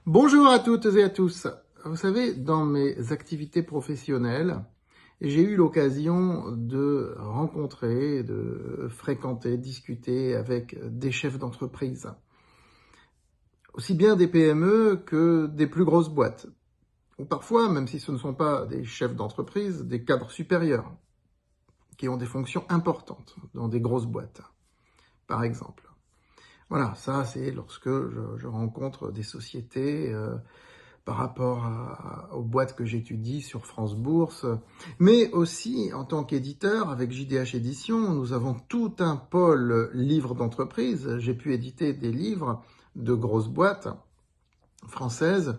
Bonjour à toutes et à tous. Vous savez, dans mes activités professionnelles, j'ai eu l'occasion de rencontrer, de fréquenter, discuter avec des chefs d'entreprise, aussi bien des PME que des plus grosses boîtes, ou parfois, même si ce ne sont pas des chefs d'entreprise, des cadres supérieurs, qui ont des fonctions importantes dans des grosses boîtes, par exemple. Voilà, ça c'est lorsque je rencontre des sociétés par rapport aux boîtes que j'étudie sur France Bourse, mais aussi en tant qu'éditeur avec JDH Éditions, nous avons tout un pôle livres d'entreprise. J'ai pu éditer des livres de grosses boîtes françaises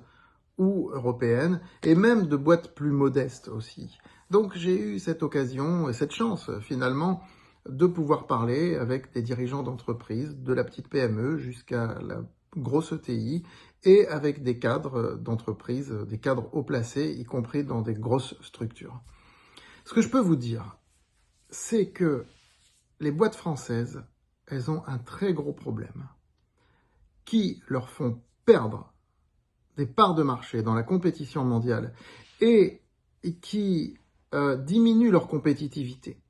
ou européennes, et même de boîtes plus modestes aussi. Donc j'ai eu cette occasion et cette chance finalement de pouvoir parler avec des dirigeants d'entreprise, de la petite PME jusqu'à la grosse ETI, et avec des cadres d'entreprise, des cadres haut placés, y compris dans des grosses structures. Ce que je peux vous dire, c'est que les boîtes françaises, elles ont un très gros problème qui leur font perdre des parts de marché dans la compétition mondiale et qui diminuent leur compétitivité.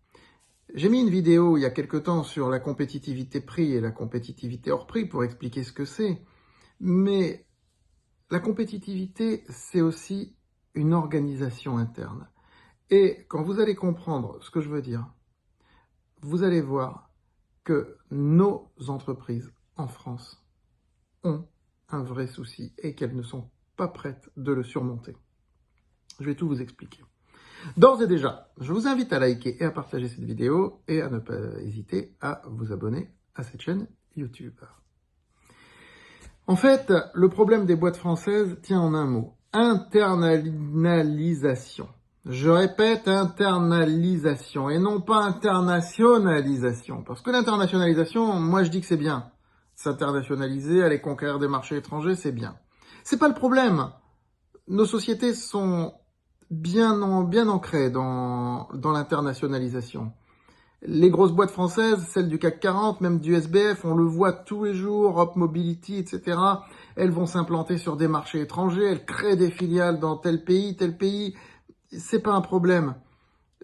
J'ai mis une vidéo il y a quelque temps sur la compétitivité prix et la compétitivité hors prix pour expliquer ce que c'est, mais la compétitivité, c'est aussi une organisation interne. Et quand vous allez comprendre ce que je veux dire, vous allez voir que nos entreprises en France ont un vrai souci et qu'elles ne sont pas prêtes de le surmonter. Je vais tout vous expliquer. D'ores et déjà, je vous invite à liker et à partager cette vidéo et à ne pas hésiter à vous abonner à cette chaîne YouTube. En fait, le problème des boîtes françaises tient en un mot: internalisation. Je répète, internalisation et non pas internationalisation. Parce que l'internationalisation, moi je dis que c'est bien. S'internationaliser, aller conquérir des marchés étrangers, c'est bien. C'est pas le problème. Nos sociétés sont bien ancrées dans l'internationalisation. Les grosses boîtes françaises, celles du CAC 40, même du SBF, on le voit tous les jours, Europe Mobility, etc. Elles vont s'implanter sur des marchés étrangers, elles créent des filiales dans tel pays. C'est pas un problème.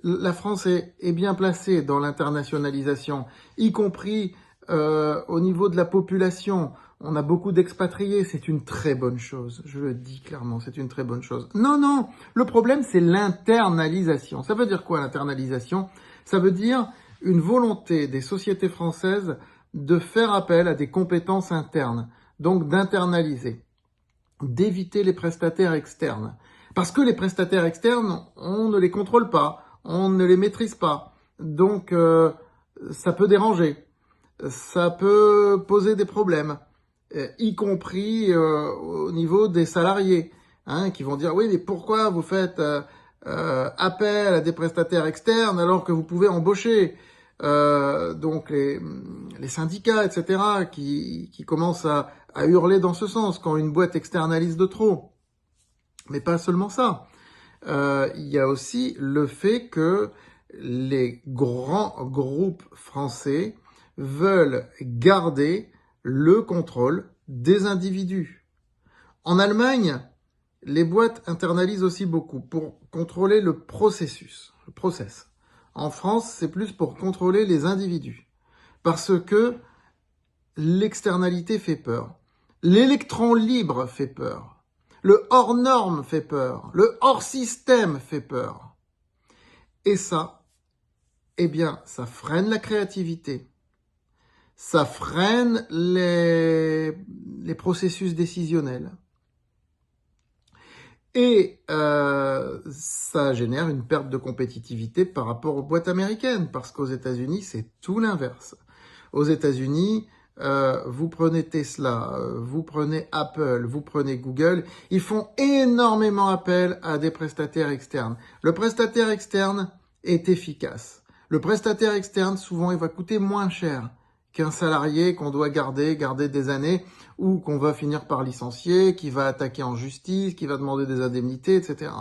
La France est bien placée dans l'internationalisation, y compris au niveau de la population. On a beaucoup d'expatriés, c'est une très bonne chose. Je le dis clairement, c'est une très bonne chose. Non, le problème c'est l'internalisation. Ça veut dire quoi l'internalisation? Ça veut dire une volonté des sociétés françaises de faire appel à des compétences internes, donc d'internaliser, d'éviter les prestataires externes. Parce que les prestataires externes, on ne les contrôle pas, on ne les maîtrise pas. Donc, ça peut déranger, ça peut poser des problèmes, y compris au niveau des salariés, qui vont dire « Oui, mais pourquoi vous faites appel à des prestataires externes alors que vous pouvez embaucher ?» Donc les syndicats, etc., qui commencent à hurler dans ce sens quand une boîte externalise de trop. Mais pas seulement ça. Il y a aussi le fait que les grands groupes français veulent garder le contrôle des individus. En Allemagne, les boîtes internalisent aussi beaucoup pour contrôler le process. En France, c'est plus pour contrôler les individus. Parce que l'externalité fait peur. L'électron libre fait peur. Le hors-norme fait peur. Le hors-système fait peur. Et ça, eh bien, ça freine la créativité. Ça freine les processus décisionnels. Et ça génère une perte de compétitivité par rapport aux boîtes américaines, parce qu'aux États-Unis, c'est tout l'inverse. Aux États-Unis, vous prenez Tesla, vous prenez Apple, vous prenez Google, ils font énormément appel à des prestataires externes. Le prestataire externe est efficace. Le prestataire externe, souvent, il va coûter moins cher qu'un salarié qu'on doit garder des années, ou qu'on va finir par licencier, qui va attaquer en justice, qui va demander des indemnités, etc.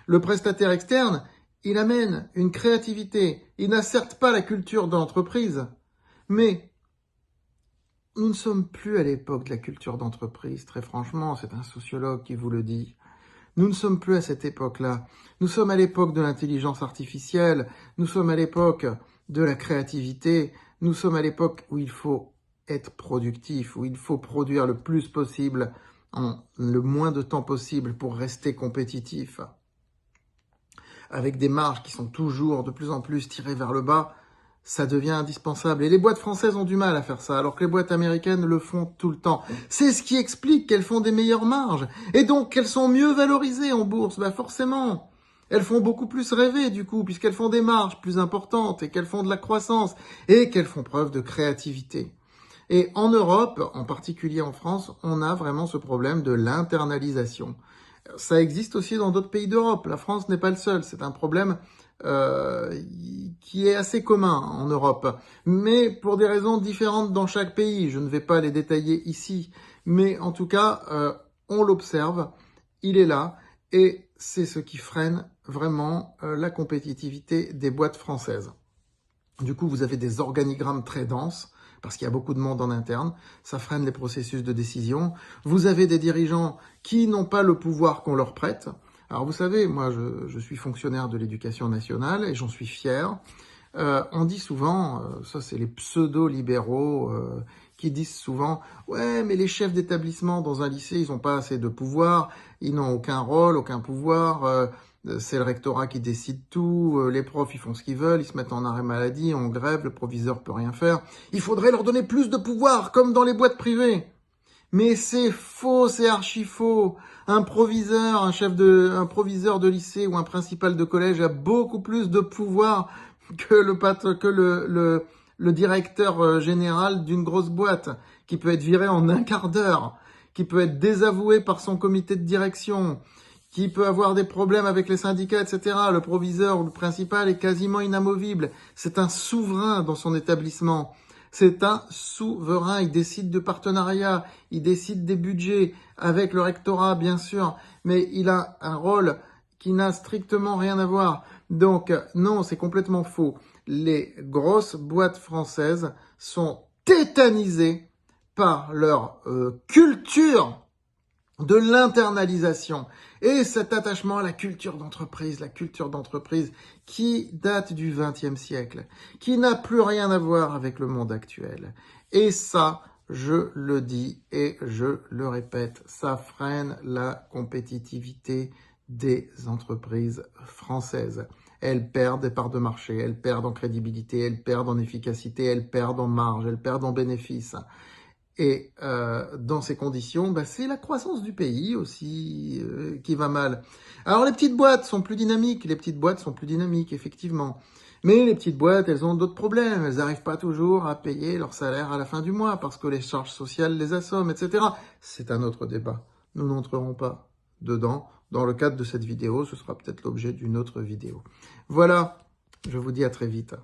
Le prestataire externe, il amène une créativité. Il n'a certes pas la culture de l'entreprise, mais nous ne sommes plus à l'époque de la culture d'entreprise, très franchement, c'est un sociologue qui vous le dit. Nous ne sommes plus à cette époque-là. Nous sommes à l'époque de l'intelligence artificielle, nous sommes à l'époque de la créativité, nous sommes à l'époque où il faut être productif, où il faut produire le plus possible en le moins de temps possible pour rester compétitif, avec des marges qui sont toujours de plus en plus tirées vers le bas. Ça devient indispensable. Et les boîtes françaises ont du mal à faire ça, alors que les boîtes américaines le font tout le temps. C'est ce qui explique qu'elles font des meilleures marges. Et donc qu'elles sont mieux valorisées en bourse. Bah forcément. Elles font beaucoup plus rêver du coup, puisqu'elles font des marges plus importantes et qu'elles font de la croissance et qu'elles font preuve de créativité. Et en Europe, en particulier en France, on a vraiment ce problème de l'internalisation. Ça existe aussi dans d'autres pays d'Europe. La France n'est pas le seul. C'est un problème qui est assez commun en Europe, mais pour des raisons différentes dans chaque pays. Je ne vais pas les détailler ici, mais en tout cas, on l'observe, il est là, et c'est ce qui freine vraiment la compétitivité des boîtes françaises. Du coup, vous avez des organigrammes très denses, parce qu'il y a beaucoup de monde en interne, ça freine les processus de décision. Vous avez des dirigeants qui n'ont pas le pouvoir qu'on leur prête. Alors vous savez, moi je suis fonctionnaire de l'éducation nationale et j'en suis fier. On dit souvent, ça c'est les pseudo-libéraux qui disent souvent « Ouais, mais les chefs d'établissement dans un lycée, ils n'ont pas assez de pouvoir, ils n'ont aucun rôle, aucun pouvoir, c'est le rectorat qui décide tout, les profs ils font ce qu'ils veulent, ils se mettent en arrêt maladie, en grève, le proviseur peut rien faire. Il faudrait leur donner plus de pouvoir, comme dans les boîtes privées. » Mais c'est faux, c'est archi faux. Un proviseur, un proviseur de lycée ou un principal de collège a beaucoup plus de pouvoir que le directeur général d'une grosse boîte, qui peut être viré en un quart d'heure, qui peut être désavoué par son comité de direction, qui peut avoir des problèmes avec les syndicats, etc. Le proviseur ou le principal est quasiment inamovible. C'est un souverain dans son établissement. C'est un souverain, il décide de partenariat, il décide des budgets avec le rectorat, bien sûr, mais il a un rôle qui n'a strictement rien à voir. Donc, non, c'est complètement faux. Les grosses boîtes françaises sont tétanisées par leur culture de l'internalisation et cet attachement à la culture d'entreprise qui date du XXe siècle, qui n'a plus rien à voir avec le monde actuel. Et ça, je le dis et je le répète, ça freine la compétitivité des entreprises françaises. Elles perdent des parts de marché, elles perdent en crédibilité, elles perdent en efficacité, elles perdent en marge, elles perdent en bénéfices. Et dans ces conditions, c'est la croissance du pays aussi qui va mal. Alors les petites boîtes sont plus dynamiques, effectivement. Mais les petites boîtes, elles ont d'autres problèmes. Elles n'arrivent pas toujours à payer leur salaire à la fin du mois parce que les charges sociales les assomment, etc. C'est un autre débat. Nous n'entrerons pas dedans. Dans le cadre de cette vidéo, ce sera peut-être l'objet d'une autre vidéo. Voilà, je vous dis à très vite.